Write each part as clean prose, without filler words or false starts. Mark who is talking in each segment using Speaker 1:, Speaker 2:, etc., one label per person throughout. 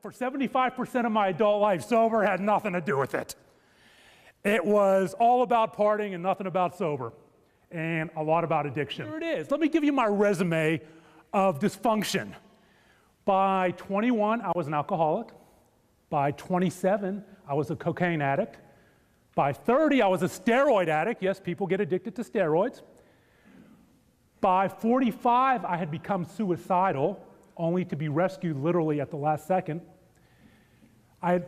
Speaker 1: For 75% of my adult life, sober had nothing to do with it. It was all about partying and nothing about sober, and a lot about addiction. Here it is. Let me give you my resume of dysfunction. By 21, I was an alcoholic. By 27, I was a cocaine addict. By 30, I was a steroid addict. Yes, people get addicted to steroids. By 45, I had become suicidal, only to be rescued literally at the last second.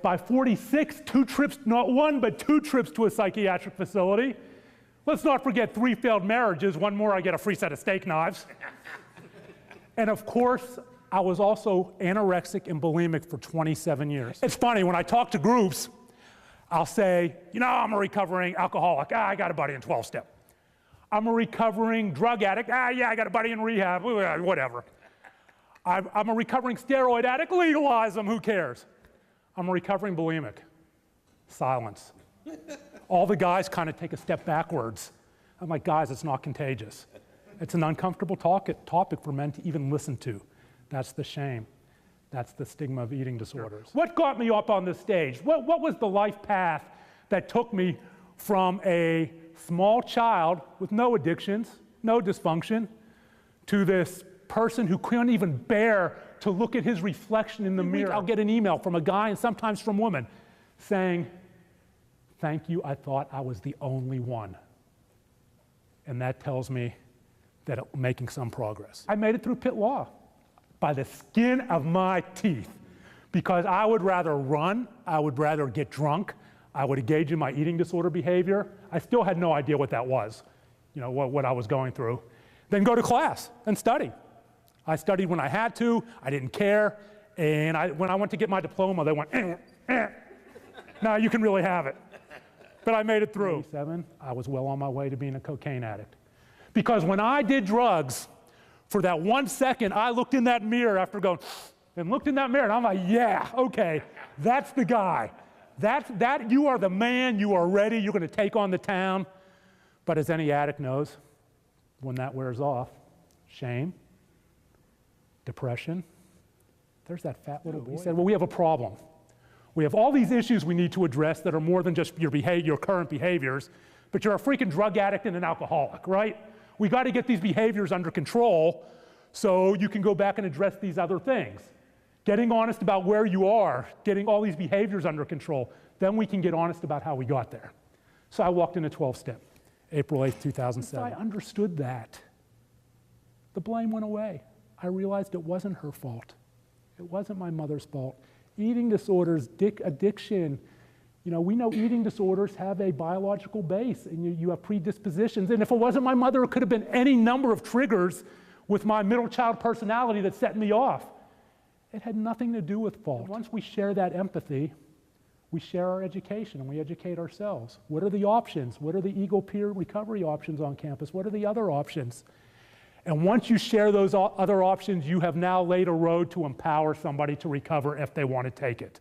Speaker 1: By 46, 2 trips, not one, but 2 trips to a psychiatric facility. Let's not forget 3 failed marriages. One more, I get a free set of steak knives. And of course, I was also anorexic and bulimic for 27 years. It's funny, when I talk to groups, I'll say, you know, I'm a recovering alcoholic. I got a buddy in 12-step. I'm a recovering drug addict. Yeah, I got a buddy in rehab, whatever. I'm a recovering steroid addict. Legalize them, who cares? I'm a recovering bulimic. Silence. All the guys kind of take a step backwards. I'm like, guys, it's not contagious. It's an uncomfortable topic for men to even listen to. That's the shame. That's the stigma of eating disorders. What got me up on this stage? What was the life path that took me from a small child with no addictions, no dysfunction, to this person who couldn't even bear to look at his reflection in the mirror? I'll get an email from a guy, and sometimes from women, saying, thank you, I thought I was the only one. And that tells me that I'm making some progress. I made it through pit law by the skin of my teeth, because I would rather run, I would rather get drunk, I would engage in my eating disorder behavior. I still had no idea what that was, you know, what I was going through. Then go to class and study. I studied when I had to, I didn't care, and when I went to get my diploma, they went, no, you can really have it. But I made it through. 7, I was well on my way to being a cocaine addict. Because when I did drugs, for that 1 second, I looked in that mirror after going, and looked in that mirror, and I'm like, yeah, okay, that's the guy. You are the man, you are ready, you're gonna take on the town. But as any addict knows, when that wears off, shame, depression, there's that fat little boy. He said, well, we have a problem. We have all these issues we need to address that are more than just your current behaviors, but you're a freaking drug addict and an alcoholic, right? We got to get these behaviors under control so you can go back and address these other things. Getting honest about where you are, getting all these behaviors under control, then we can get honest about how we got there. So I walked into 12-step, April 8th, 2007. Once I understood that, the blame went away. I realized it wasn't her fault. It wasn't my mother's fault. Eating disorders, addiction, you know, we know eating disorders have a biological base, and you have predispositions. And if it wasn't my mother, it could have been any number of triggers with my middle child personality that set me off. It had nothing to do with fault. And once we share that empathy, we share our education and we educate ourselves. What are the options? What are the ego peer recovery options on campus? What are the other options? And once you share those other options, you have now laid a road to empower somebody to recover if they want to take it.